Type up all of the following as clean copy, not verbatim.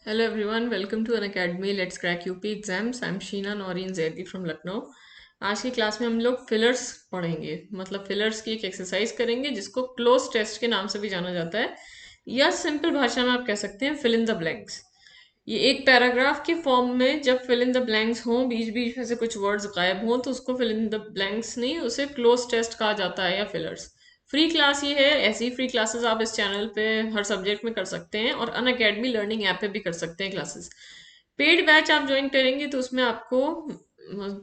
Hello everyone, welcome to an academy. Let's crack UP exams. I'm Sheena Noreen Zaidi from Lucknow. आज की class में हम लोग fillers पढ़ेंगे, मतलब फिलर्स की एक एक्सरसाइज करेंगे जिसको क्लोज टेस्ट के नाम से भी जाना जाता है, या सिंपल भाषा में आप कह सकते हैं फिल इन द ब्लैंक्स। ये एक पैराग्राफ के फॉर्म में जब फिल इन द ब्लैंक्स हों, बीच बीच में से कुछ वर्ड्स गायब हों, तो उसको फिल इन द ब्लैंक्स नहीं, उसे क्लोज टेस्ट कहा जाता है या फिलर्स। फ्री क्लास ये है, ऐसी फ्री क्लासेस आप इस चैनल पे हर सब्जेक्ट में कर सकते हैं और अन अकेडमी लर्निंग ऐप पे भी कर सकते हैं क्लासेस। पेड बैच आप ज्वाइन करेंगे तो उसमें आपको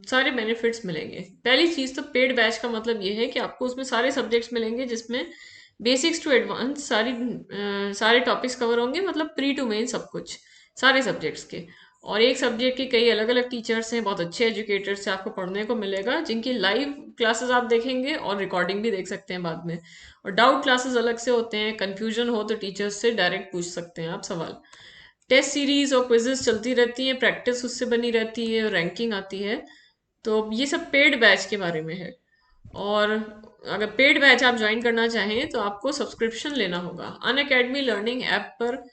सारे बेनिफिट्स मिलेंगे। पहली चीज तो पेड बैच का मतलब ये है कि आपको उसमें सारे सब्जेक्ट्स मिलेंगे, जिसमें बेसिक्स टू एडवांस सारे टॉपिक्स कवर होंगे, मतलब प्री टू मेन सब कुछ, सारे सब्जेक्ट्स के। और एक सब्जेक्ट के कई अलग अलग टीचर्स हैं, बहुत अच्छे एजुकेटर्स से आपको पढ़ने को मिलेगा, जिनकी लाइव क्लासेस आप देखेंगे और रिकॉर्डिंग भी देख सकते हैं बाद में। और डाउट क्लासेस अलग से होते हैं, कंफ्यूजन हो तो टीचर्स से डायरेक्ट पूछ सकते हैं आप सवाल। टेस्ट सीरीज और क्विजेस चलती रहती हैं, प्रैक्टिस उससे बनी रहती है, रैंकिंग आती है। तो ये सब पेड बैच के बारे में है। और अगर पेड बैच आप ज्वाइन करना चाहें तो आपको सब्सक्रिप्शन लेना होगा। अन अकेडमी लर्निंग ऐप पर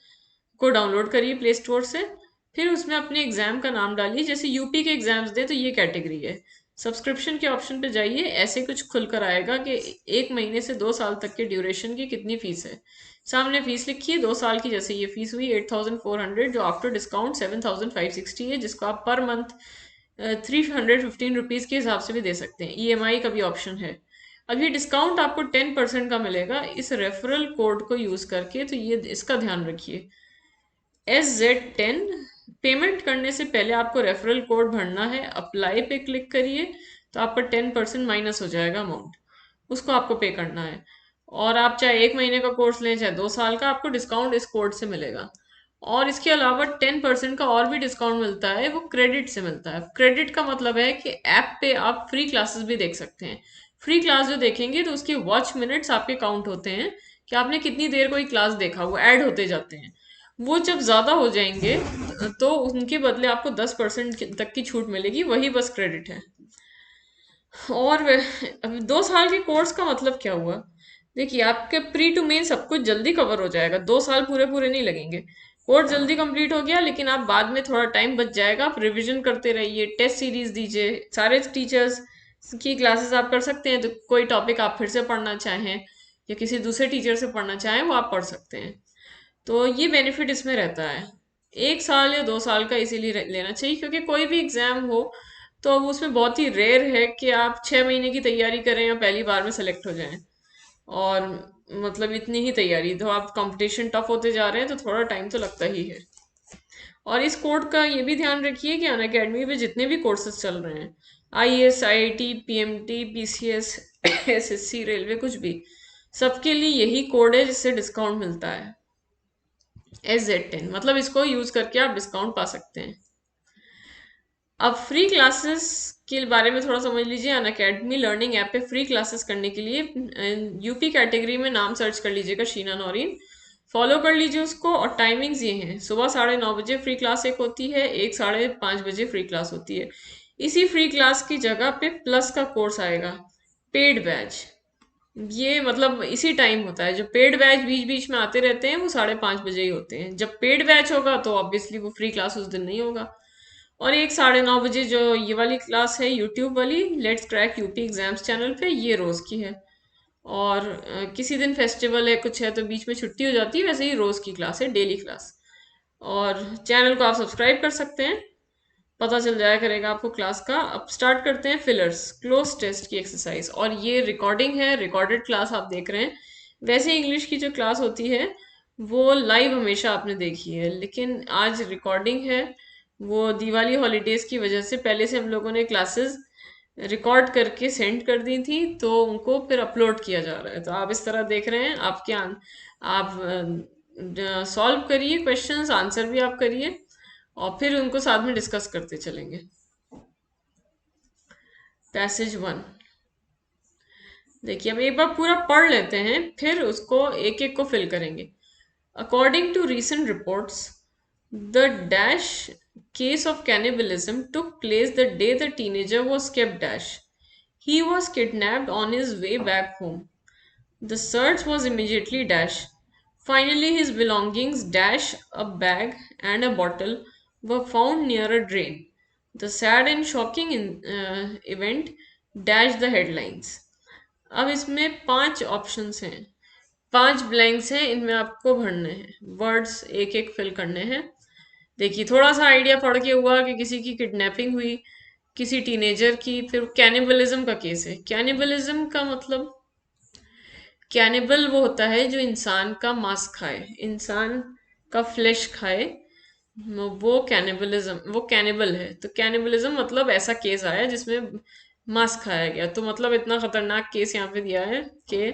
को डाउनलोड करिए प्ले स्टोर से, फिर उसमें अपने एग्जाम का नाम डालिए, जैसे यूपी के एग्जाम्स दे तो ये कैटेगरी है। सब्सक्रिप्शन के ऑप्शन पे जाइए, ऐसे कुछ खुलकर आएगा कि 1 महीने से 2 साल तक के ड्यूरेशन की कितनी फीस है। सामने फीस लिखी है, 2 साल की जैसे ये फीस हुई 8400, जो आफ्टर डिस्काउंट 7560 है, जिसको आप पर मंथ 315 रुपीज़ के हिसाब से भी दे सकते हैं। ईएमआई का भी ऑप्शन है। अब ये डिस्काउंट आपको 10% का मिलेगा इस रेफरल कोड को यूज़ करके, तो ये इसका ध्यान रखिए। SZ10। पेमेंट करने से पहले आपको रेफरल कोड भरना है, अप्लाई पे क्लिक करिए, तो आपका 10% माइनस हो जाएगा अमाउंट, उसको आपको पे करना है। और आप चाहे 1 महीने का कोर्स लें चाहे 2 साल का, आपको डिस्काउंट इस कोड से मिलेगा। और इसके अलावा 10% का और भी डिस्काउंट मिलता है, वो क्रेडिट से मिलता है। क्रेडिट का मतलब है कि ऐप पे आप फ्री क्लासेस भी देख सकते हैं। फ्री क्लास जो देखेंगे तो उसकी वॉच मिनट्स आपके काउंट होते हैं, कि आपने कितनी देर कोई क्लास देखा, वो ऐड होते जाते हैं। वो जब ज़्यादा हो जाएंगे तो उनके बदले आपको 10% तक की छूट मिलेगी, वही बस क्रेडिट है। और अब 2 साल के कोर्स का मतलब क्या हुआ? देखिए, आपके प्री टू मेन सब कुछ जल्दी कवर हो जाएगा, 2 साल पूरे पूरे नहीं लगेंगे। कोर्स जल्दी कंप्लीट हो गया, लेकिन आप बाद में थोड़ा टाइम बच जाएगा, आप रिवीजन करते रहिए, टेस्ट सीरीज दीजिए, सारे टीचर्स की क्लासेस आप कर सकते हैं। तो कोई टॉपिक आप फिर से पढ़ना चाहें या किसी दूसरे टीचर से पढ़ना चाहें, वो आप पढ़ सकते हैं। तो ये बेनिफिट इसमें रहता है। 1 साल या 2 साल का इसीलिए लेना चाहिए, क्योंकि कोई भी एग्जाम हो तो अब उसमें बहुत ही रेयर है कि आप 6 महीने की तैयारी करें और पहली बार में सेलेक्ट हो जाएं। और मतलब इतनी ही तैयारी, तो आप कंपटीशन टफ होते जा रहे हैं तो थोड़ा टाइम तो लगता ही है। और इस कोड का ये भी ध्यान रखिए कि अन अकेडमी में जितने भी कोर्सेज चल रहे हैं, IAS, IIT, PMT, PCS, SSC, railway, कुछ भी, सबके लिए यही कोड है जिससे डिस्काउंट मिलता है। SZ10, मतलब इसको यूज करके आप डिस्काउंट पा सकते हैं। अब फ्री क्लासेस के बारे में थोड़ा समझ लीजिए। अन अकेडमी लर्निंग ऐप पे फ्री क्लासेस करने के लिए यूपी कैटेगरी में नाम सर्च कर लीजिएगा, शीना नौरीन, फॉलो कर लीजिए उसको। और टाइमिंग्स ये हैं, सुबह 9:30 बजे फ्री क्लास एक होती है, एक 5:30 बजे फ्री क्लास होती है। इसी फ्री क्लास की जगह पे प्लस का कोर्स आएगा, पेड बैच। ये मतलब इसी टाइम होता है। जो पेड बैच बीच बीच में आते रहते हैं वो 5:30 बजे ही होते हैं। जब पेड बैच होगा तो ऑब्वियसली वो फ्री क्लास उस दिन नहीं होगा। और एक 9:30 बजे जो ये वाली क्लास है यूट्यूब वाली, let's crack UP exams channel पे, ये रोज की है। और किसी दिन फेस्टिवल है कुछ है तो बीच में छुट्टी हो जाती है, वैसे ही रोज की क्लास है, डेली क्लास। और चैनल को आप सब्सक्राइब कर सकते हैं, पता चल जाया करेगा आपको क्लास का। अब स्टार्ट करते हैं फिलर्स, क्लोज टेस्ट की एक्सरसाइज। और ये रिकॉर्डिंग है, रिकॉर्डेड क्लास आप देख रहे हैं। वैसे इंग्लिश की जो क्लास होती है वो लाइव हमेशा आपने देखी है, लेकिन आज रिकॉर्डिंग है। वो दिवाली हॉलीडेज की वजह से पहले से हम लोगों ने क्लासेस रिकॉर्ड करके सेंड कर दी थी, तो उनको फिर अपलोड किया जा रहा है। तो आप इस तरह देख रहे हैं, आप सॉल्व करिए क्वेश्चंस, आंसर भी आप करिए, और फिर उनको साथ में डिस्कस करते चलेंगे। पैसेज 1 देखिए, अब एक बार पूरा पढ़ लेते हैं, फिर उसको एक एक को फिल करेंगे। According to recent reports, the dash case of cannibalism took place the day the teenager was kept dash. He was kidnapped on his way back home. The search was immediately dash Finally, his belongings dash a bag and a bottle were found near a drain. The sad and shocking event dash the headlines. अब इसमें 5 options हैं, 5 blanks हैं, इनमें आपको भरने हैं, words एक एक फिल करने हैं। देखिए थोड़ा सा आइडिया पड़ के हुआ कि किसी की किडनैपिंग हुई, किसी टीनेजर की, फिर कैनिबलिज्म का केस है। कैनिबलिज्म का मतलब, कैनिबल वो होता है जो इंसान का मांस खाए, इंसान का फ्लेश खाए, वो कैनिबलिज्म, वो कैनिबल है। तो कैनिबलिज्म मतलब ऐसा केस आया जिसमें मांस खाया गया। तो मतलब इतना खतरनाक केस यहाँ पे दिया है कि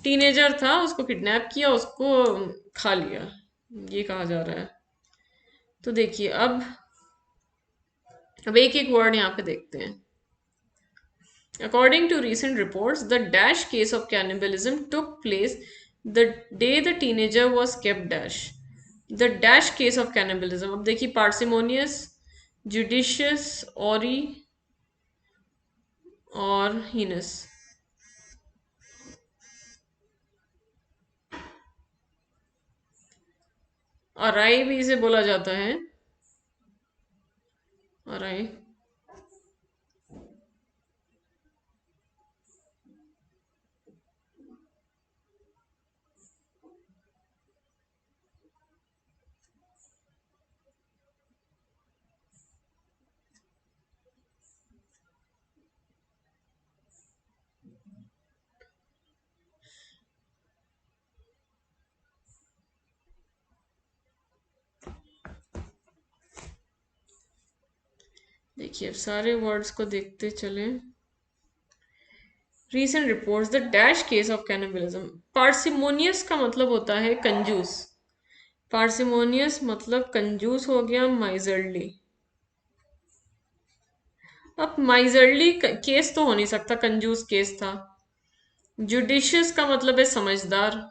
टीनेजर था, उसको किडनैप किया, उसको खा लिया, ये कहा जा रहा है। तो देखिए अब एक एक वर्ड यहाँ पे देखते हैं। According to recent reports, the Dash case of cannibalism took place the day the teenager was kept Dash. The Dash case of cannibalism. अब देखिए parsimonious, judicious, ori और heinous. अराई भी इसे बोला जाता है, अराई। देखिए अब सारे वर्ड्स को देखते चलें। Recent reports the dash case of cannibalism. Parsimonious का मतलब होता है कंजूस, पार्सिमोनियस मतलब कंजूस हो गया, माइजरली। अब माइजरली केस तो हो नहीं सकता, कंजूस केस था। जुडिशियस का मतलब है समझदार,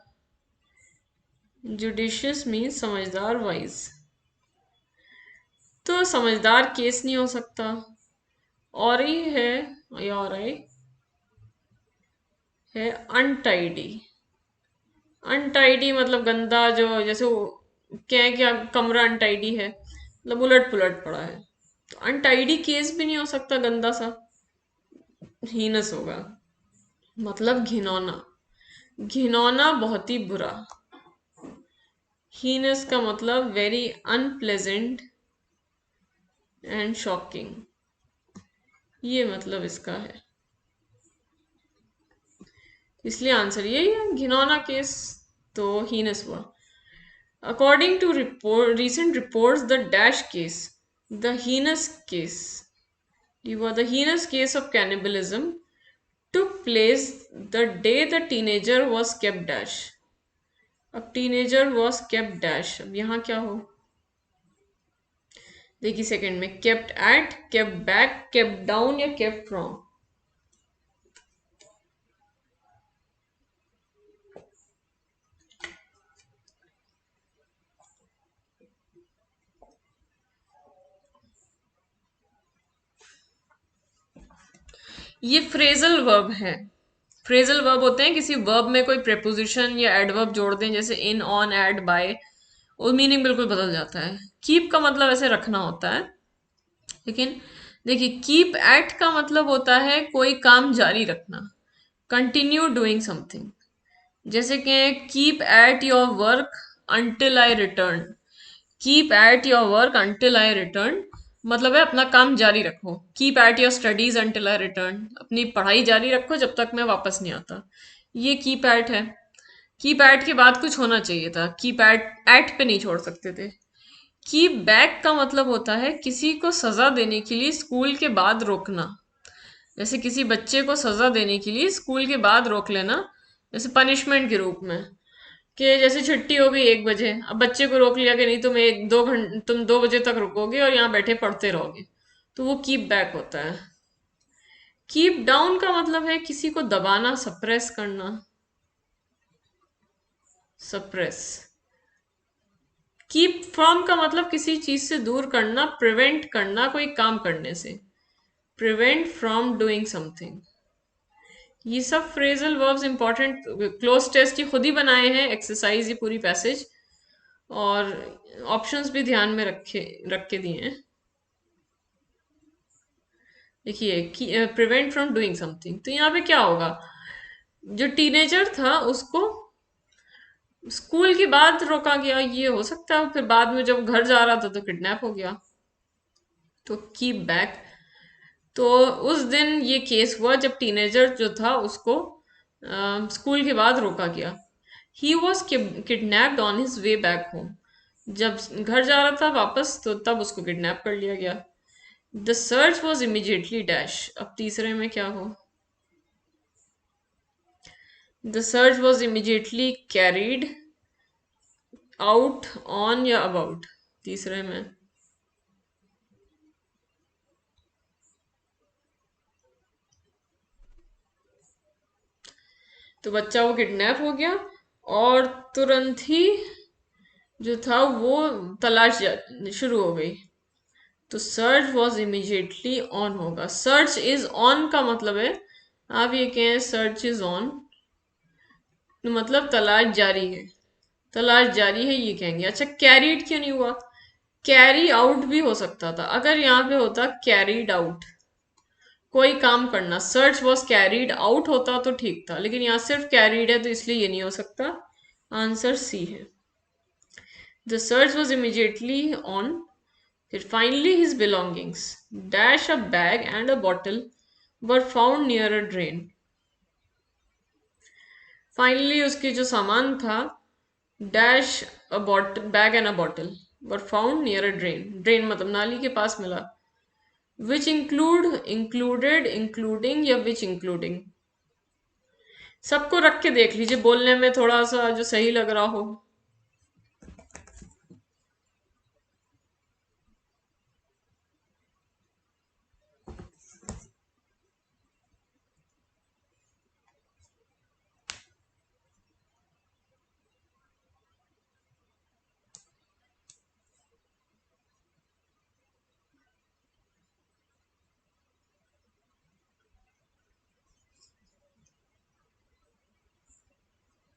जुडिशियस मीन्स समझदार, वाइज। तो समझदार केस नहीं हो सकता। और ही है, या और है अनटाइडी। अनटाइडी मतलब गंदा, जो जैसे वो क्या कमरा अनटाइडी है, मतलब उलट पुलट पड़ा है। तो अनटाइडी केस भी नहीं हो सकता, गंदा सा। हीनस होगा, मतलब घिनौना, घिनौना बहुत ही बुरा। हीनस का मतलब वेरी अनप्लेजेंट एंड शॉकिंग, ये मतलब इसका है। इसलिए आंसर यही है, घिनौना केस। तो हीनस हुआ। According to recent reports, the dash case, the heinous case, the heinous case of cannibalism took place the day the teenager was kept dash. अब टीनेजर वॉज केप्ट डैश, अब यहाँ क्या हो, देखिए सेकंड में kept at, kept back, kept down या kept from. ये phrasal verb है। फ्रेजल वर्ब होते हैं, किसी वर्ब में कोई प्रेपोजिशन या एडवर्ब जोड़ दें, जैसे इन, ऑन, एट, बाय, और मीनिंग बिल्कुल बदल जाता है। कीप का मतलब ऐसे रखना होता है, लेकिन देखिए कीप एट का मतलब होता है कोई काम जारी रखना, कंटिन्यू डूइंग समथिंग। जैसे कि keep at your work until I return. Keep at your work until I return मतलब है अपना काम जारी रखो। Keep at your studies until I return, अपनी पढ़ाई जारी रखो जब तक मैं वापस नहीं आता, ये कीप एट है। कीप एट के बाद कुछ होना चाहिए था, कीप एट पे नहीं छोड़ सकते थे। कीप बैक का मतलब होता है किसी को सजा देने के लिए स्कूल के बाद रोकना। जैसे किसी बच्चे को सजा देने के लिए स्कूल के बाद रोक लेना, जैसे पनिशमेंट के रूप में, कि जैसे छुट्टी हो गई 1 बजे, अब बच्चे को रोक लिया कि नहीं तुम 1-2 घंटे, तुम 2 बजे तक रुकोगे और यहाँ बैठे पढ़ते रहोगे, तो वो कीप बैक होता है। कीप डाउन का मतलब है किसी को दबाना, सप्रेस करना, सप्रेस। कीप फ्रॉम का मतलब किसी चीज से दूर करना, प्रिवेंट करना कोई काम करने से, प्रिवेंट फ्रॉम डूइंग समथिंग। ये सब phrasal verbs important cloze test ये खुद ही बनाए हैं एक्सरसाइज ये पूरी पैसेज, और ऑप्शंस भी ध्यान में रख के दिए हैं। देखिए प्रिवेंट फ्रॉम डूइंग समथिंग, तो यहाँ पे क्या होगा, जो टीनेजर था उसको स्कूल के बाद रोका गया, ये हो सकता है, फिर बाद में जब घर जा रहा था तो किडनैप हो गया। तो कीप बैक, तो उस दिन ये केस हुआ जब टीनेजर जो था उसको स्कूल के बाद रोका गया। He was kidnapped on his way back home, जब घर जा रहा था वापस तो तब उसको किडनैप कर लिया गया। The search was immediately dash, अब तीसरे में क्या हो, the search was immediately carried out on या अबाउट, तीसरे में। तो बच्चा वो किडनैप हो गया और तुरंत ही जो था वो तलाश शुरू हो गई। तो सर्च वॉज इमीजिएटली ऑन होगा, सर्च इज ऑन का मतलब है, आप ये कहें सर्च इज ऑन तो मतलब तलाश जारी है, तलाश जारी है ये कहेंगे। अच्छा कैरीड क्यों नहीं हुआ, कैरी आउट भी हो सकता था, अगर यहाँ पे होता कैरीड आउट कोई काम करना, सर्च वॉज कैरीड आउट होता तो ठीक था, लेकिन यहाँ सिर्फ कैरीड है तो इसलिए ये नहीं हो सकता, आंसर सी है। The search was immediately on, फिर finally his belongings dash a bag and a bottle were found near a drain, finally उसके जो सामान था dash a bottle bag and a bottle were found near a drain, drain मतलब नाली के पास मिला। Which include, included, including या विच including, सबको रख के देख लीजिए बोलने में थोड़ा सा जो सही लग रहा हो।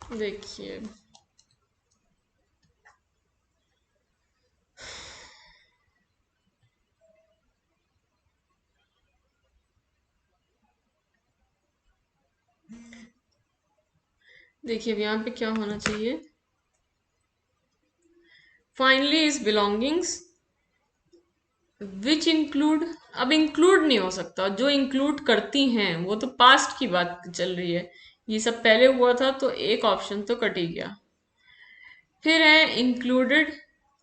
देखिए देखिए अब यहाँ पे क्या होना चाहिए, finally is belongings which include, अब इंक्लूड नहीं हो सकता, जो इंक्लूड करती हैं वो तो पास्ट की बात चल रही है, ये सब पहले हुआ था तो एक ऑप्शन तो कट ही गया। फिर है इंक्लूडेड,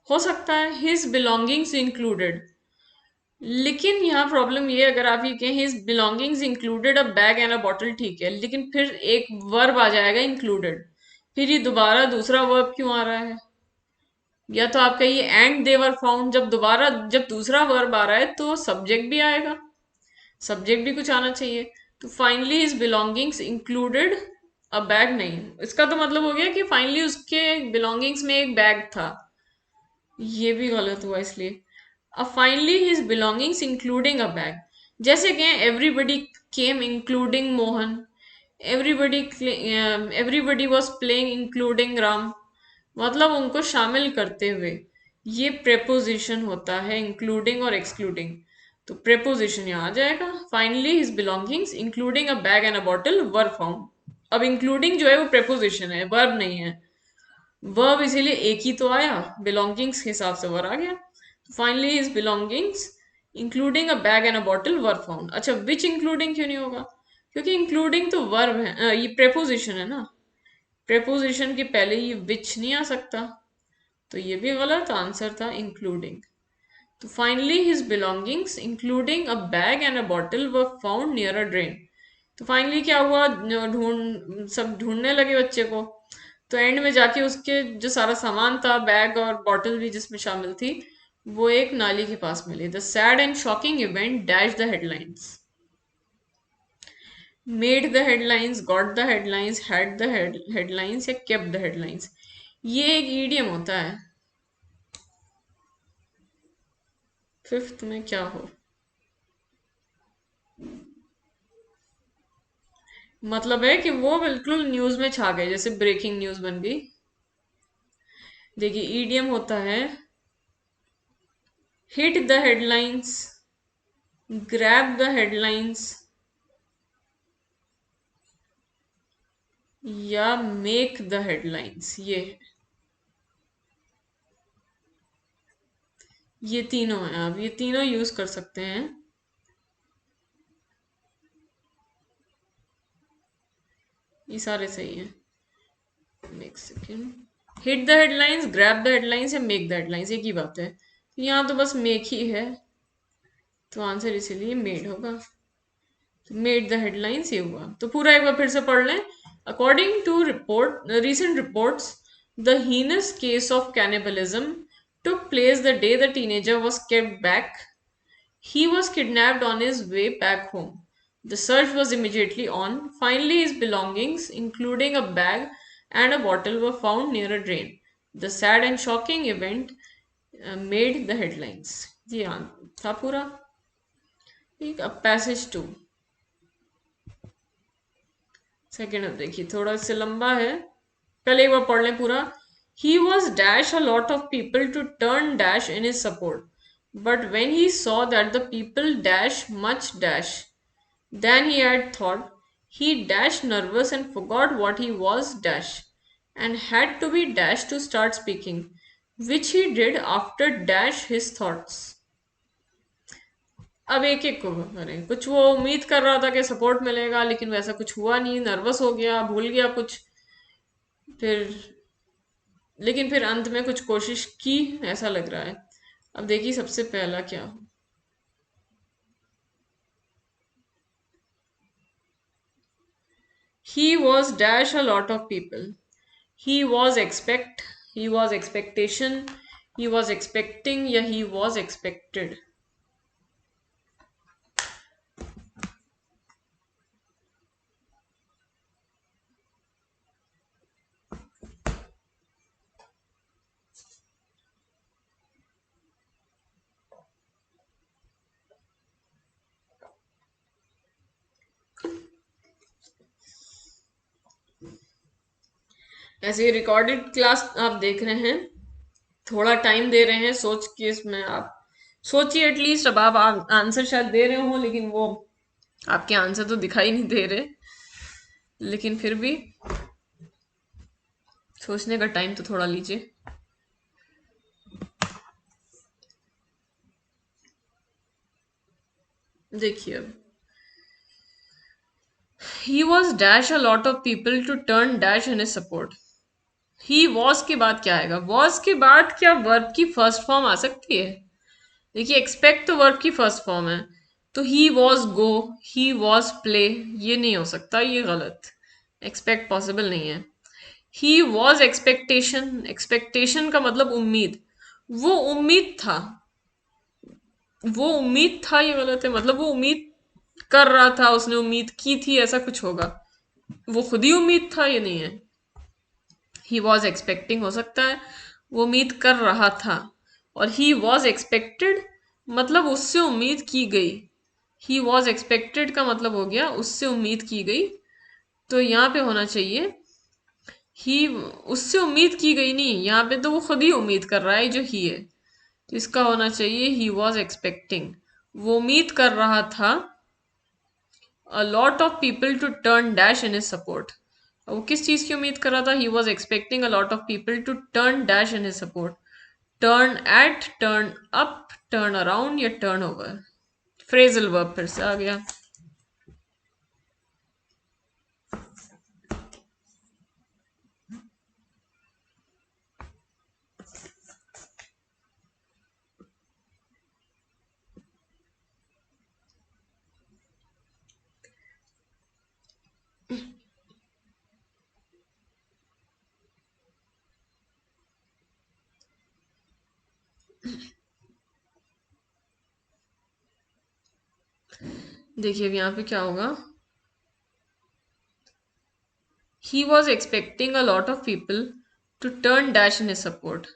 हो सकता है हिज बिलोंगिंग्स इंक्लूडेड, लेकिन यहाँ प्रॉब्लम ये अगर आप ये कहें his belongings included a bag and a bottle ठीक है, लेकिन फिर एक वर्ब आ जाएगा इंक्लूडेड, फिर ये दोबारा दूसरा वर्ब क्यों आ रहा है, या तो आप कहिए एंड देवर फाउंड, जब दोबारा जब दूसरा वर्ब आ रहा है तो सब्जेक्ट भी आएगा, सब्जेक्ट भी कुछ आना चाहिए। तो फाइनली हिज बिलोंगिंग्स इंक्लूडेड अ बैग, नहीं, इसका तो मतलब हो गया कि फाइनली उसके बिलोंगिंग्स में एक बैग था, ये भी गलत हुआ इसलिए। अब finally his belongings including a bag, जैसे कि everybody came including Mohan, everybody everybody was playing including Ram, मतलब उनको शामिल करते हुए, ये प्रेपोजिशन होता है इंक्लूडिंग और एक्सक्लूडिंग, तो प्रेपोजिशन यहाँ आ जाएगा। Finally his belongings including a bag and a bottle were found, अब इंक्लूडिंग जो है वो प्रेपोजिशन है वर्ब नहीं है, वर्ब इसीलिए एक ही तो आया, बिलोंगिंग्स के हिसाब से वर आ गया। Finally his belongings including a bag and a bottle were found, अच्छा विच इंक्लूडिंग क्यों नहीं होगा, क्योंकि इंक्लूडिंग तो वर्ब है, ये प्रेपोजिशन है ना, प्रेपोजिशन के पहले ये विच नहीं आ सकता, तो ये भी गलत आंसर था इंक्लूडिंग। तो finally his belongings including a bag and a bottle were found near a drain, तो फाइनली क्या हुआ, सब ढूंढने लगे बच्चे को, तो एंड में जाके उसके जो सारा सामान था बैग और बॉटल भी जिसमें शामिल थी वो एक नाली के पास मिली। The sad and shocking event dash the headlines, made the headlines, got the headlines, had the headlines या केप्ट द हेडलाइंस, ये एक ईडियम होता है। फिफ्थ में क्या हो, मतलब है कि वो बिल्कुल न्यूज में छा गए, जैसे ब्रेकिंग न्यूज बन गई। देखिए ईडीएम होता है hit the headlines, grab the headlines, या मेक द हेडलाइंस। ये तीनों हैं, आप ये तीनों यूज कर सकते हैं। ये सारे सही हैं। एक second. Hit the headlines, grab the headlines या मेक द हेडलाइंस, एक ही बात है। यहाँ तो बस मेक ही है, तो आंसर इसीलिए मेड होगा। मेड द हेडलाइंस ये हुआ। तो पूरा एक बार फिर से पढ़ लें। According to report recent reports, the heinous case of cannibalism took place the day the teenager was kept back. He was kidnapped on his way back home. The search was immediately on. Finally, his belongings, including a bag and a bottle, were found near a drain. The sad and shocking event made the headlines. जी हाँ, था पूरा। ठीक, अब passage to. Second अब देखिए थोड़ा से लंबा है, पहले एक बार पढ़ लें पूरा। He was dash a lot of people to turn dash in his support, but when he saw that the people dash much dash than he had thought, he dash nervous and forgot what he was dash, and had to be dash to start speaking, which he did after dash his thoughts. अब एक एक को करें। कुछ वो उम्मीद कर रहा था कि सपोर्ट मिलेगा, लेकिन वैसा कुछ हुआ नहीं, नर्वस हो गया, भूल गया कुछ, फिर लेकिन फिर अंत में कुछ कोशिश की, ऐसा लग रहा है। अब देखिए सबसे पहला क्या हो। He was dash a lot of people. He was expect, he was expectation, he was expecting या he was expected। ऐसे रिकॉर्डेड क्लास आप देख रहे हैं, थोड़ा टाइम दे रहे हैं सोच के, इसमें आप सोचिए एटलीस्ट। अब आप आंसर शायद दे रहे हो, लेकिन वो आपके आंसर तो दिखाई नहीं दे रहे, लेकिन फिर भी सोचने का टाइम तो थोड़ा लीजिए। देखिए अब he was dash a lot of people to turn dash in support. He was के बाद क्या आएगा? वॉज के बाद क्या वर्ब की फर्स्ट फॉर्म आ सकती है? देखिए एक्सपेक्ट तो वर्ब की फर्स्ट फॉर्म है, तो he was go, he was play, ये नहीं हो सकता, ये गलत। एक्सपेक्ट पॉसिबल नहीं है। ही वॉज एक्सपेक्टेशन, एक्सपेक्टेशन का मतलब उम्मीद, वो उम्मीद था, वो उम्मीद था, ये गलत है। मतलब वो उम्मीद कर रहा था, उसने उम्मीद की थी ऐसा कुछ होगा, वो खुद ही उम्मीद था, ये नहीं है। ही वॉज एक्सपेक्टिंग हो सकता है, वो उम्मीद कर रहा था। और ही वॉज एक्सपेक्टेड मतलब उससे उम्मीद की गई। ही वॉज एक्सपेक्टेड का मतलब हो गया उससे उम्मीद की गई, तो यहाँ पे होना चाहिए ही, उससे उम्मीद की गई नहीं, यहाँ पे तो वो खुद ही उम्मीद कर रहा है जो ही है, तो इसका होना चाहिए ही वॉज एक्सपेक्टिंग, वो उम्मीद कर रहा था a lot of people to turn dash in his support। वो किस चीज की उम्मीद कर रहा था? he was expecting a lot of people to turn dash in his support। turn at, turn up, turn around या turn over। फ्रेजल वर्ब फिर से आ गया। देखिए अब यहाँ पे क्या होगा। he was expecting a lot of people to turn dash in his support।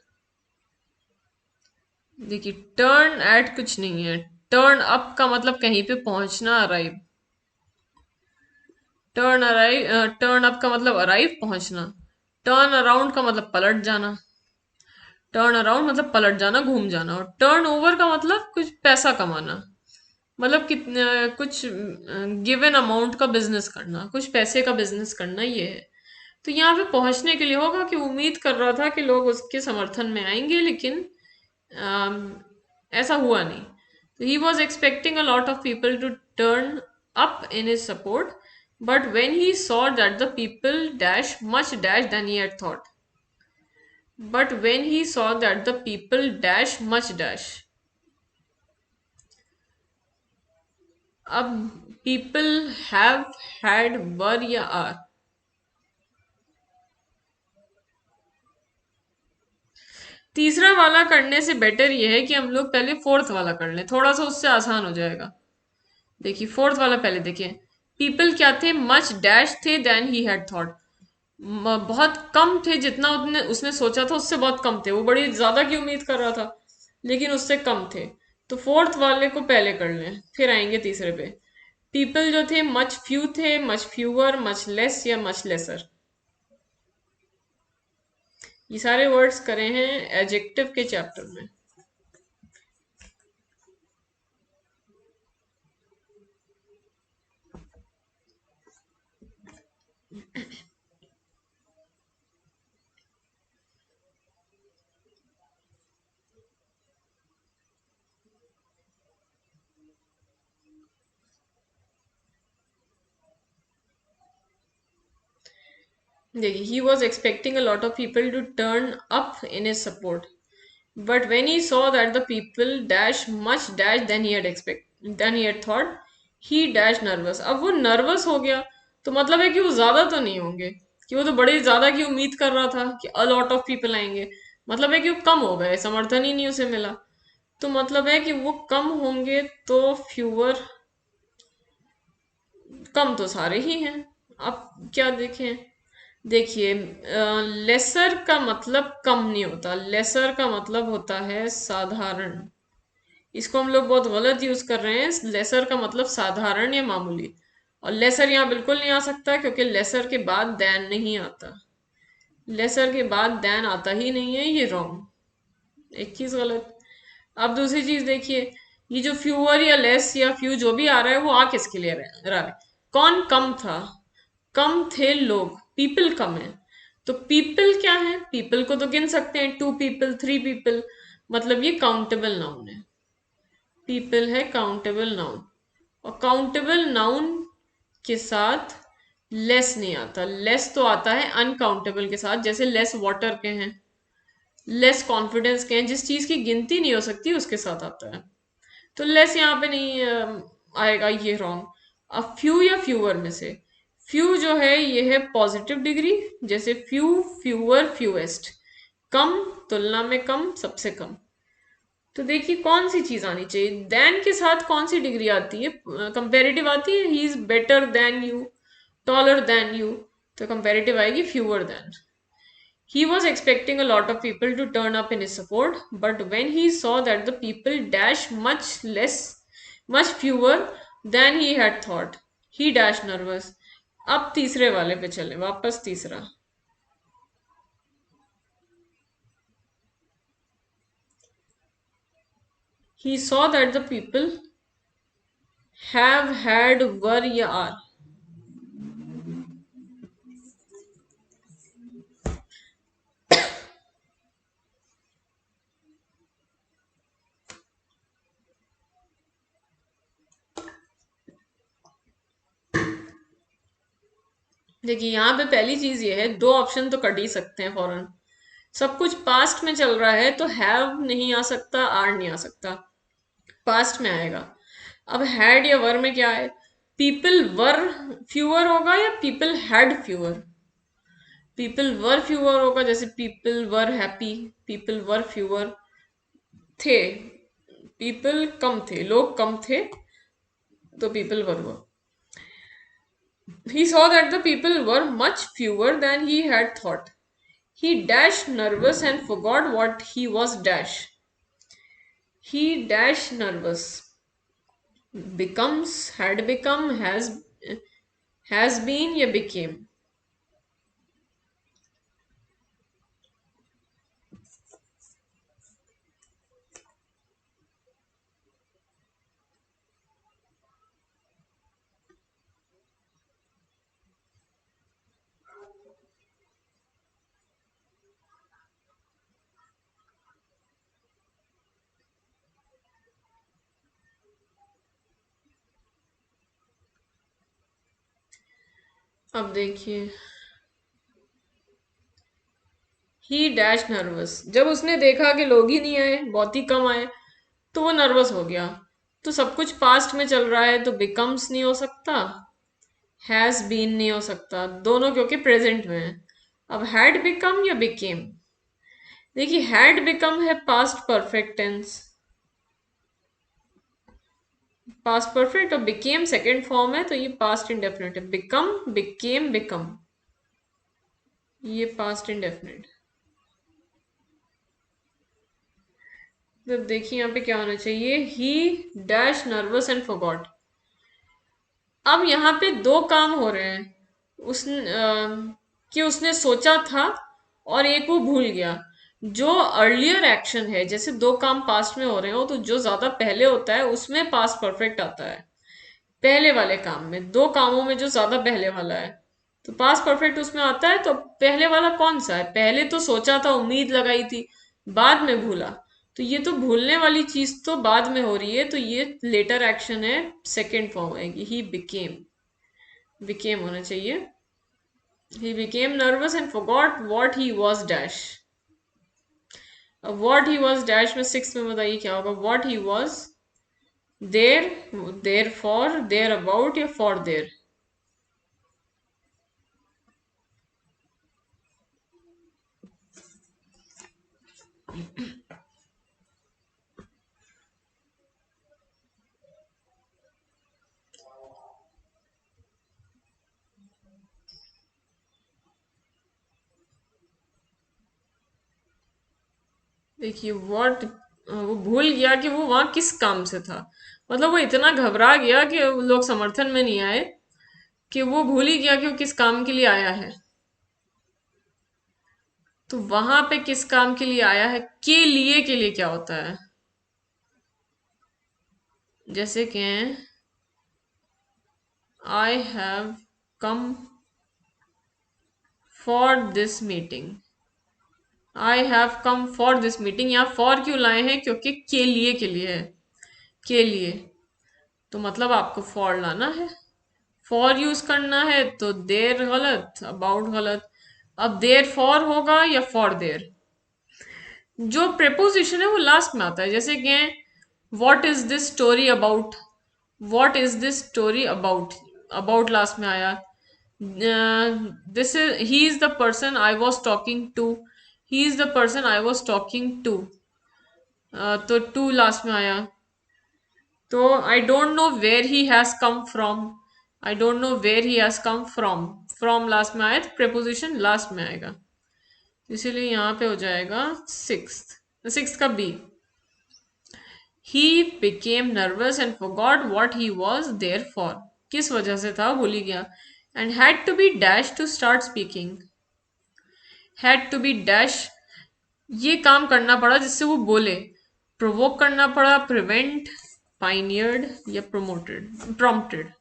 देखिए टर्न एट कुछ नहीं है, टर्न अप का मतलब कहीं पे पहुंचना, अराइव। टर्न अप का मतलब अराइव, पहुंचना। टर्न अराउंड का मतलब पलट जाना। टर्न अराउंड मतलब पलट जाना, घूम जाना। और टर्न ओवर का मतलब कुछ पैसा कमाना, मतलब कितने कुछ गिवन अमाउंट का बिजनेस करना, कुछ पैसे का बिजनेस करना, ये है। तो यहाँ पे पहुंचने के लिए होगा कि उम्मीद कर रहा था कि लोग उसके समर्थन में आएंगे, लेकिन अम, ऐसा हुआ नहीं। तो he was expecting a lot of people to turn up in his support, but when he saw that the people dash much dash then he had thought. But when he saw that the people dash much dash, अब people have had were या are, तीसरा वाला करने से better ये है कि हम लोग पहले फोर्थ वाला कर लें, थोड़ा सा उससे आसान हो जाएगा। देखिए फोर्थ वाला पहले देखिए। पीपल क्या थे, मच डैश थे देन ही हैड थॉट, बहुत कम थे, जितना उसने उसने सोचा था उससे बहुत कम थे। वो बड़ी ज्यादा की उम्मीद कर रहा था लेकिन उससे कम थे। तो फोर्थ वाले को पहले कर लें, फिर आएंगे तीसरे पे। पीपल जो थे मच फ्यू थे, मच फ्यूअर, मच लेस या मच लेसर। ये सारे वर्ड्स करे हैं एडजेक्टिव के चैप्टर में। देखिए, he was expecting a lot of people to turn up in his support, but when he saw that the people dash much dash then he had thought, he dash nervous. अब वो nervous हो गया, तो मतलब है कि वो ज्यादा तो नहीं होंगे, कि वो तो बड़ी ज्यादा की उम्मीद कर रहा था कि अ लॉट ऑफ पीपल आएंगे। मतलब है कि वो कम हो गए, समर्थन ही नहीं उसे मिला। तो मतलब है कि वो कम होंगे, तो फ्यूअर, कम तो सारे ही हैं। अब क्या देखें, देखिए लेसर का मतलब कम नहीं होता, लेसर का मतलब होता है साधारण। इसको हम लोग बहुत गलत यूज कर रहे हैं। लेसर का मतलब साधारण या मामूली, और लेसर यहाँ बिल्कुल नहीं आ सकता क्योंकि लेसर के बाद देन नहीं आता। लेसर के बाद देन आता ही नहीं है, ये रॉन्ग, एक चीज गलत। अब दूसरी चीज देखिए, ये जो फ्यूअर या लेस या फ्यू जो भी आ रहा है, वो आ किसके लिए रहा है? कौन कम था? कम थे लोग, पीपल कम है। तो पीपल क्या है, पीपल को तो गिन सकते हैं, 2 पीपल, 3 पीपल, मतलब ये काउंटेबल नाउन है। पीपल है काउंटेबल नाउन, और काउंटेबल नाउन के साथ लेस नहीं आता। लेस तो आता है अनकाउंटेबल के साथ, जैसे लेस वाटर के हैं, लेस कॉन्फिडेंस के हैं, जिस चीज की गिनती नहीं हो सकती उसके साथ आता है। तो लेस यहाँ पे नहीं आएगा, ये रॉन्ग। अब फ्यू या फ्यूअर में से, फ्यू जो है ये है पॉजिटिव डिग्री, जैसे फ्यू, फ्यूअर, फ्यूएस्ट, कम, तुलना में कम, सबसे कम। तो देखिए कौन सी चीज आनी चाहिए, देन के साथ कौन सी डिग्री आती है, कंपेरेटिव आती है। He is better than you, taller than you, तो कंपेरेटिव आएगी fewer than. He was expecting a lot of people to turn up in his support, but when he saw that the people dash much less, much fewer than he had thought, he dashed nervous. अब तीसरे वाले पे चले, वापस तीसरा। He saw that the people have had were या are। देखिए यहाँ पे पहली चीज ये है, दो ऑप्शन तो कट ही सकते हैं फौरन। सब कुछ पास्ट में चल रहा है, तो हैव नहीं आ सकता, आर नहीं आ सकता, पास्ट में आएगा। अब हैड या वर में क्या है, पीपल वर फ्यूअर होगा या people had fewer? People were fewer होगा, जैसे people were happy, people were fewer थे, पीपल कम थे, लोग कम थे, तो पीपल वर हुआ। He saw that the people were much fewer than he had thought. He dash nervous and forgot what he was dash. He dash nervous becomes, had become, has has been या became? अब देखिए, ही dash nervous, जब उसने देखा कि लोग ही नहीं आए, बहुत ही कम आए, तो वो नर्वस हो गया। तो सब कुछ पास्ट में चल रहा है, तो बिकम्स नहीं हो सकता, हैज बीन नहीं हो सकता, दोनों क्योंकि प्रेजेंट में है। अब हैड बिकम या बिकेम? देखिए, हैड बिकम है past perfect tense, past perfect, और बिकेम सेकंड फॉर्म है, तो ये पास्ट इंडेफिनिट है। बिकम, बिकेम, बिकम, ये पास्ट इंडेफिनिट। तो देखिए यहाँ पे क्या होना चाहिए, he dash nervous and forgot. अब यहाँ पे दो काम हो रहे हैं, उस कि उसने सोचा था और एक वो भूल गया। जो अर्लियर एक्शन है, जैसे दो काम पास्ट में हो रहे हो, तो जो ज्यादा पहले होता है उसमें पास्ट परफेक्ट आता है। पहले वाले काम में, दो कामों में जो ज्यादा पहले वाला है, तो पास्ट परफेक्ट उसमें आता है। तो पहले वाला कौन सा है? पहले तो सोचा था, उम्मीद लगाई थी, बाद में भूला। तो ये तो भूलने वाली चीज तो बाद में हो रही है, तो ये लेटर एक्शन है, सेकेंड फॉर्म है, ही बिकेम, बिकेम होना चाहिए। ही became nervous and forgot what he was dash। अब what he was dash में सिक्स में बताइए क्या होगा? what he was there, there for, there about या for there? देखिए what, वो भूल गया कि वो वहां किस काम से था। मतलब वो इतना घबरा गया कि लोग समर्थन में नहीं आए, कि वो भूल ही गया कि वो किस काम के लिए आया है। तो वहां पे किस काम के लिए आया है, के लिए क्या होता है? जैसे कि I have come for this meeting, I have come for this meeting, यहाँ फॉर क्यों लाए हैं? क्योंकि के लिए है, के लिए। तो मतलब आपको फॉर लाना है, फॉर यूज करना है, तो देर गलत, अबाउट गलत। अब देर फॉर होगा या फॉर देर? जो प्रेपोजिशन है वो लास्ट में आता है, जैसे कि what is this story about, what is this story about, about last में आया। This is, he is the person I was talking to, he is the person I was talking to, तो to last में आया। तो I don't know where he has come from, I don't know where he has come from, from last में आया, तो preposition last में आएगा। इसीलिए यहाँ पे हो जाएगा सिक्स, सिक्स का B. He became nervous and forgot what he was there for। किस वजह से था, भूल ही गया। And had to be dash to start speaking, had to be dash, ये काम करना पड़ा जिससे वो बोले। प्रोवोक करना पड़ा, प्रिवेंट, पाइनियर्ड या promoted, prompted.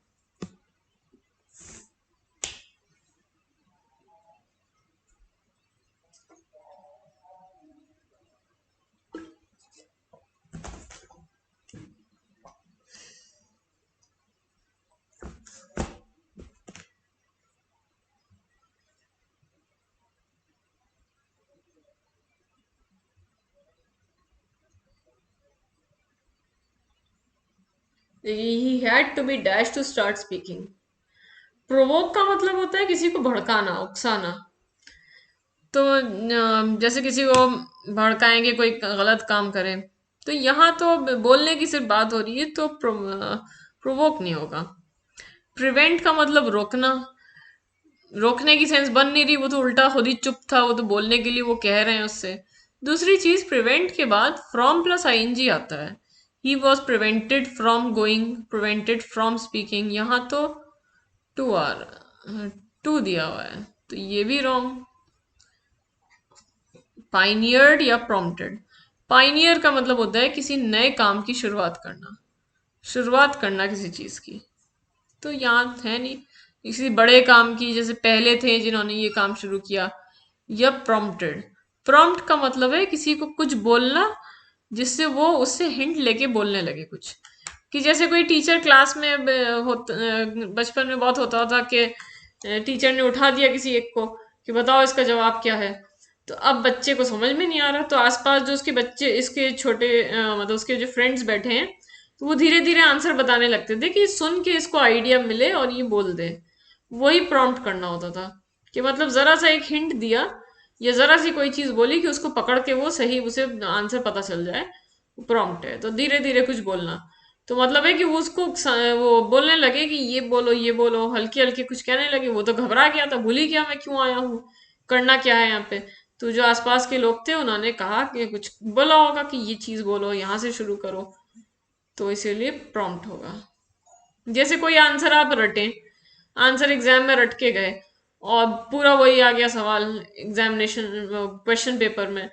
He had to be dash to start speaking. Provoke का मतलब होता है किसी को भड़काना, उकसाना। तो जैसे किसी को भड़काएंगे, कोई गलत काम करे, तो यहाँ तो बोलने की सिर्फ बात हो रही है, तो प्रोवोक नहीं होगा। प्रिवेंट का मतलब रोकना, रोकने की सेंस बन नहीं रही, वो तो उल्टा खुद ही चुप था, वो तो बोलने के लिए वो कह रहे हैं उससे। दूसरी चीज, प्रिवेंट के बाद फ्रॉम प्लस आईएनजी आता है। He was prevented from going, prevented from speaking, यहाँ तो टू आर, टू दिया हुआ है तो ये भी रॉन्ग। पाइनियर्ड या प्रॉम्प्टेड, पाइनियर का मतलब होता है किसी नए काम की शुरुआत करना, शुरुआत करना किसी चीज की। तो यहाँ है नहीं किसी बड़े काम की, जैसे पहले थे जिन्होंने ये काम शुरू किया। या प्रॉम्प्टेड, प्रॉम्प्ट का मतलब है किसी को कुछ बोलना जिससे वो उससे हिंट लेके बोलने लगे कुछ। कि जैसे कोई टीचर क्लास में बचपन में बहुत होता था कि टीचर ने उठा दिया किसी एक को कि बताओ इसका जवाब क्या है। तो अब बच्चे को समझ में नहीं आ रहा, तो आसपास जो उसके बच्चे, इसके छोटे मतलब उसके जो फ्रेंड्स बैठे हैं, तो वो धीरे धीरे आंसर बताने लगते थे कि सुन के इसको आइडिया मिले और ये बोल दे। वही प्रॉम्प्ट करना होता था, कि मतलब जरा सा एक हिंट दिया या जरा सी कोई चीज बोली कि उसको पकड़ के वो सही उसे आंसर पता चल जाए, प्रॉम्प्ट है। तो धीरे धीरे कुछ बोलना, तो मतलब है कि वो उसको वो बोलने लगे कि ये बोलो, हल्के हल्के कुछ कहने लगे। वो तो घबरा गया था, भूल ही गया मैं क्यों आया हूँ, करना क्या है यहाँ पे। तो जो आसपास के लोग थे उन्होंने कहा कि कुछ बोला होगा कि ये चीज बोलो, यहाँ से शुरू करो, तो इसीलिए प्रॉम्प्ट होगा। जैसे कोई आंसर आप रटें, आंसर एग्जाम में रट के गए और पूरा वही आ गया सवाल एग्जामिनेशन क्वेश्चन पेपर में,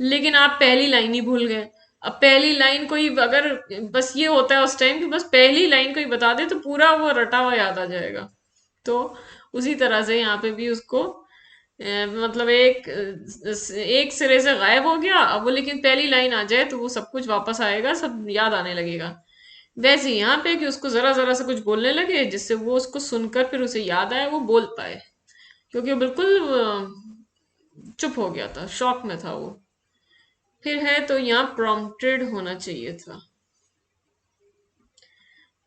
लेकिन आप पहली लाइन ही भूल गए। अब पहली लाइन कोई अगर, बस ये होता है उस टाइम कि बस पहली लाइन कोई बता दे तो पूरा वो रटा हुआ याद आ जाएगा। तो उसी तरह से यहाँ पे भी उसको मतलब एक सिरे से गायब हो गया अब वो, लेकिन पहली लाइन आ जाए तो वो सब कुछ वापस आएगा, सब याद आने लगेगा। वैसे यहाँ पे कि उसको जरा जरा से कुछ बोलने लगे जिससे वो उसको सुनकर फिर उसे याद आए, वो बोल पाए। क्योंकि वो बिल्कुल चुप हो गया था, शॉक में था वो। फिर है तो यहाँ प्रॉम्प्टेड होना चाहिए था।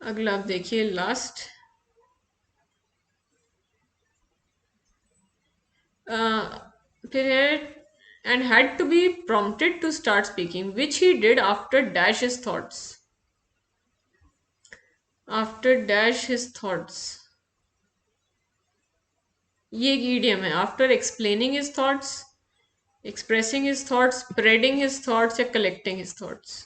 अगला आप देखिए लास्ट, फिर है and had to be prompted to start speaking which he did after dash his thoughts, after dash his thoughts। ये एक idiom है, after explaining his thoughts, expressing his thoughts, spreading his thoughts या collecting his thoughts।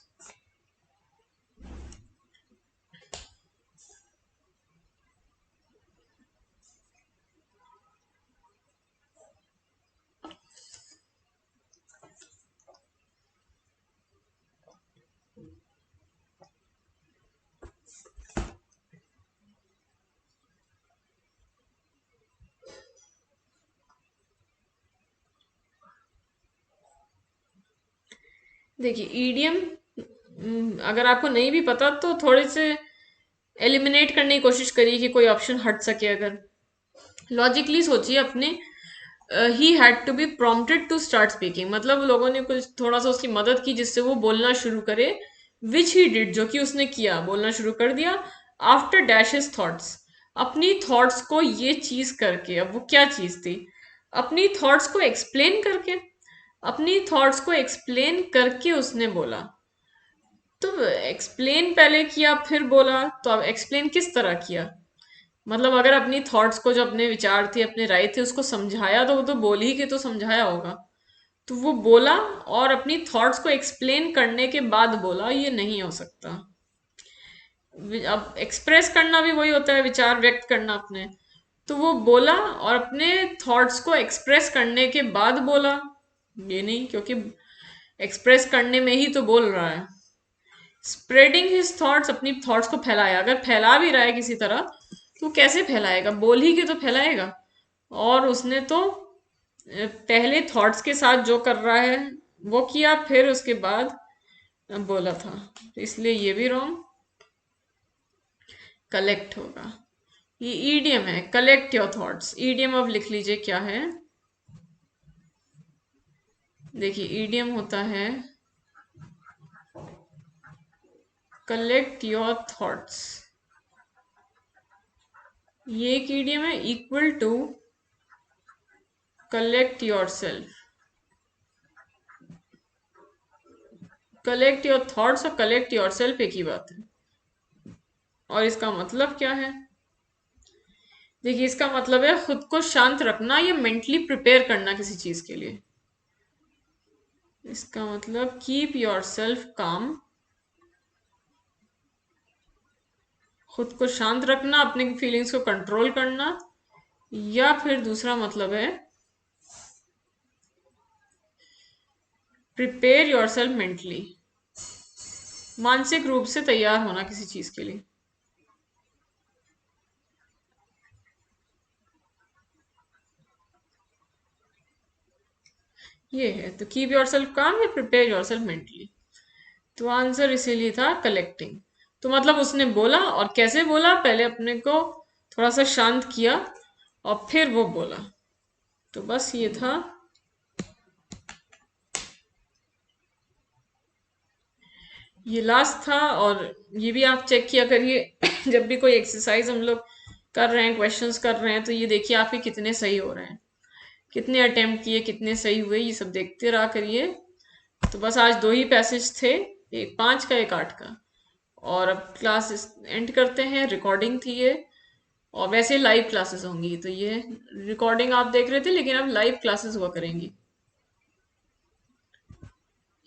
देखिए idiom, अगर आपको नहीं भी पता तो थोड़े से एलिमिनेट करने की कोशिश करिए कि कोई ऑप्शन हट सके। अगर लॉजिकली सोचिए अपने, he had to be prompted to start speaking, मतलब लोगों ने कुछ थोड़ा सा उसकी मदद की जिससे वो बोलना शुरू करे। विच ही डिड, जो कि उसने किया, बोलना शुरू कर दिया। आफ्टर डैश हिज थॉट्स, अपनी थॉट्स को ये चीज करके। अब वो क्या चीज थी, अपनी थॉट्स को एक्सप्लेन करके, अपनी थॉट्स को एक्सप्लेन करके उसने बोला। तो एक्सप्लेन पहले किया फिर बोला, तो अब एक्सप्लेन किस तरह किया, मतलब अगर अपनी थॉट्स को, जो अपने विचार थे अपने राय थे उसको समझाया, तो वो तो बोल ही के तो समझाया होगा। तो वो बोला और अपनी थॉट्स को एक्सप्लेन करने के बाद बोला, ये नहीं हो सकता। अब एक्सप्रेस करना भी वही होता है, विचार व्यक्त करना अपने। तो वो बोला और अपने थॉट्स को एक्सप्रेस करने के बाद बोला, ये नहीं, क्योंकि एक्सप्रेस करने में ही तो बोल रहा है। स्प्रेडिंग हिज थॉट्स, अपनी थॉट्स को फैलाया। अगर फैला भी रहा है किसी तरह तो कैसे फैलाएगा, बोल ही के तो फैलाएगा। और उसने तो पहले थॉट्स के साथ जो कर रहा है वो किया, फिर उसके बाद बोला था, तो इसलिए ये भी रॉन्ग। कलेक्ट होगा, ये ईडियम है, कलेक्ट योर थॉट्स। ईडियम अब लिख लीजिए क्या है। देखिए ईडियम होता है कलेक्ट योर थॉट्स। ये एक ईडियम है, equal to collect yourself. Collect your thoughts और कलेक्ट योर सेल्फ एक ही बात है। और इसका मतलब क्या है, देखिए इसका मतलब है खुद को शांत रखना या मेंटली प्रिपेयर करना किसी चीज के लिए। इसका मतलब कीप योर सेल्फ काम, खुद को शांत रखना, अपने फीलिंग्स को कंट्रोल करना, या फिर दूसरा मतलब है प्रिपेयर योरसेल्फ मेंटली, मानसिक रूप से तैयार होना किसी चीज के लिए। ये है, तो कीप योरसेल्फ काम या प्रिपेयर योरसेल्फ मेंटली। तो आंसर इसीलिए था कलेक्टिंग। तो मतलब उसने बोला, और कैसे बोला, पहले अपने को थोड़ा सा शांत किया और फिर वो बोला। तो बस ये था। ये लास्ट था, और ये भी आप चेक किया करिए जब भी कोई एक्सरसाइज हम लोग कर रहे हैं, क्वेश्चंस कर रहे हैं, तो ये देखिए आपके कितने सही हो रहे हैं, कितने अटेम्प्ट किए, कितने सही हुए, ये सब देखते रहा करिए। तो बस आज दो ही पैसेज थे, एक 5 का एक 8 का। और अब क्लास एंड करते हैं, रिकॉर्डिंग थी ये, और वैसे लाइव क्लासेस होंगी, तो ये रिकॉर्डिंग आप देख रहे थे, लेकिन अब लाइव क्लासेस हुआ करेंगी।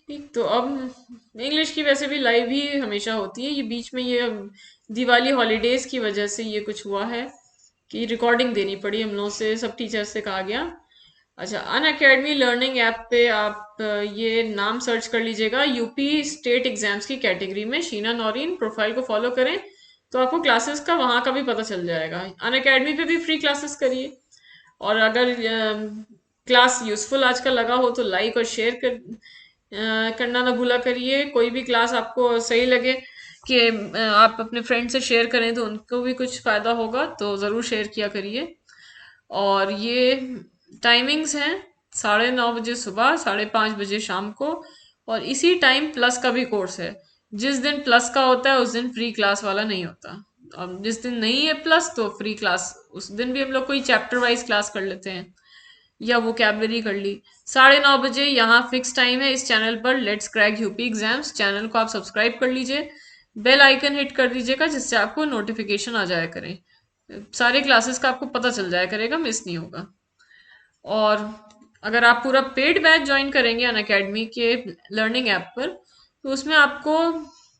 ठीक, तो अब इंग्लिश की वैसे भी लाइव ही हमेशा होती है, ये बीच में ये दिवाली हॉलीडेज की वजह से ये कुछ हुआ है कि रिकॉर्डिंग देनी पड़ी हम लोग से, सब टीचर से कहा गया। अच्छा, अन अकेडमी लर्निंग ऐप पे आप ये नाम सर्च कर लीजिएगा, यूपी स्टेट एग्जाम्स की कैटेगरी में शीना नौरीन, प्रोफाइल को फॉलो करें तो आपको क्लासेस का वहाँ का भी पता चल जाएगा। अन अकेडमी पे भी फ्री क्लासेस करिए, और अगर क्लास यूजफुल आज का लगा हो तो लाइक और शेयर करना ना भूला करिए। कोई भी क्लास आपको सही लगे कि आप अपने फ्रेंड से शेयर करें तो उनको भी कुछ फ़ायदा होगा, तो ज़रूर शेयर किया करिए। और ये टाइमिंग्स हैं, 9:30 बजे सुबह, 5:30 बजे शाम को, और इसी टाइम प्लस का भी कोर्स है। जिस दिन प्लस का होता है उस दिन फ्री क्लास वाला नहीं होता। अब जिस दिन नहीं है प्लस तो फ्री क्लास, उस दिन भी हम लोग कोई चैप्टर वाइज क्लास कर लेते हैं या वोकैबलरी कर ली। 9:30 बजे यहाँ फिक्स टाइम है इस चैनल पर, let's crack UP exams. Channel को आप सब्सक्राइब कर लीजिए, बेल आइकन हिट कर दीजिएगा जिससे आपको नोटिफिकेशन आ जाया करे, सारे क्लासेस का आपको पता चल जाया करेगा, मिस नहीं होगा। और अगर आप पूरा पेड बैच ज्वाइन करेंगे अन अकेडमी के लर्निंग ऐप पर, तो उसमें आपको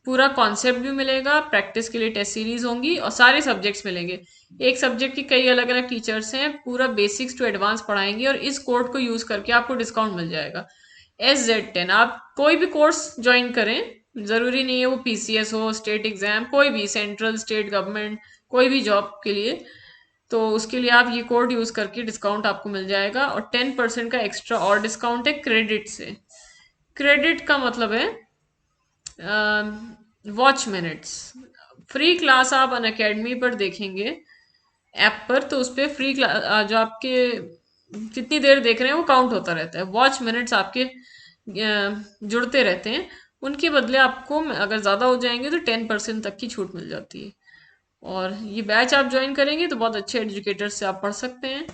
पूरा कॉन्सेप्ट भी मिलेगा, प्रैक्टिस के लिए टेस्ट सीरीज होंगी, और सारे सब्जेक्ट्स मिलेंगे। एक सब्जेक्ट की कई अलग अलग टीचर्स हैं, पूरा बेसिक्स टू एडवांस पढ़ाएंगे, और इस कोड को यूज करके आपको डिस्काउंट मिल जाएगा SZ10। आप कोई भी कोर्स ज्वाइन करें, जरूरी नहीं है वो PCS हो, स्टेट एग्जाम, कोई भी सेंट्रल स्टेट गवर्नमेंट, कोई भी जॉब के लिए, तो उसके लिए आप ये कोड यूज करके डिस्काउंट आपको मिल जाएगा। और 10% का एक्स्ट्रा और डिस्काउंट है क्रेडिट से। क्रेडिट का मतलब है वॉच मिनट्स। फ्री क्लास आप अन अकेडमी पर देखेंगे ऐप पर, तो उस पर फ्री क्लास जो आपके कितनी देर देख रहे हैं वो काउंट होता रहता है, वॉच मिनट्स आपके जुड़ते रहते हैं। उनके बदले आपको अगर ज़्यादा हो जाएंगे तो 10% तक की छूट मिल जाती है। और ये बैच आप ज्वाइन करेंगे तो बहुत अच्छे एजुकेटर्स से आप पढ़ सकते हैं,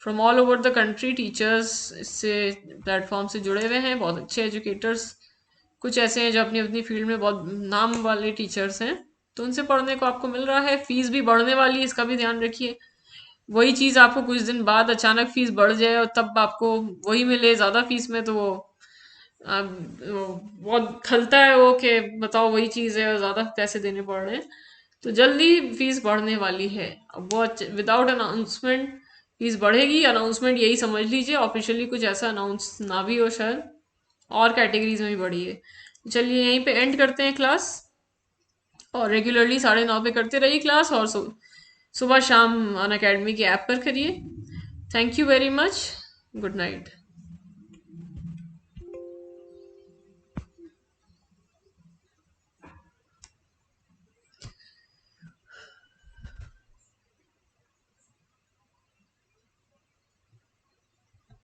from all over the country teachers इससे प्लेटफॉर्म से जुड़े हुए हैं, बहुत अच्छे एजुकेटर्स। कुछ ऐसे हैं जो अपनी अपनी फील्ड में बहुत नाम वाले टीचर्स हैं, तो उनसे पढ़ने को आपको मिल रहा है। फीस भी बढ़ने वाली है, इसका भी ध्यान रखिए। वही चीज़ आपको कुछ दिन बाद अचानक फीस बढ़ जाए और तब आपको वही मिले ज़्यादा फीस में, तो वो बहुत खलता है वो, कि बताओ वही चीज़ है और ज़्यादा पैसे देने पड़ रहे हैं। तो जल्दी फीस बढ़ने वाली है, अब वो विदाउट अनाउंसमेंट फीस बढ़ेगी। अनाउंसमेंट यही समझ लीजिए, ऑफिशियली कुछ ऐसा अनाउंस ना भी हो शायद, और कैटेगरीज में भी बढ़ी है। चलिए यहीं पे एंड करते हैं क्लास, और रेगुलरली 9:30 पे करते रहिए क्लास, और सुबह शाम अन अकेडमी की ऐप पर करिए। Thank you very much, good night.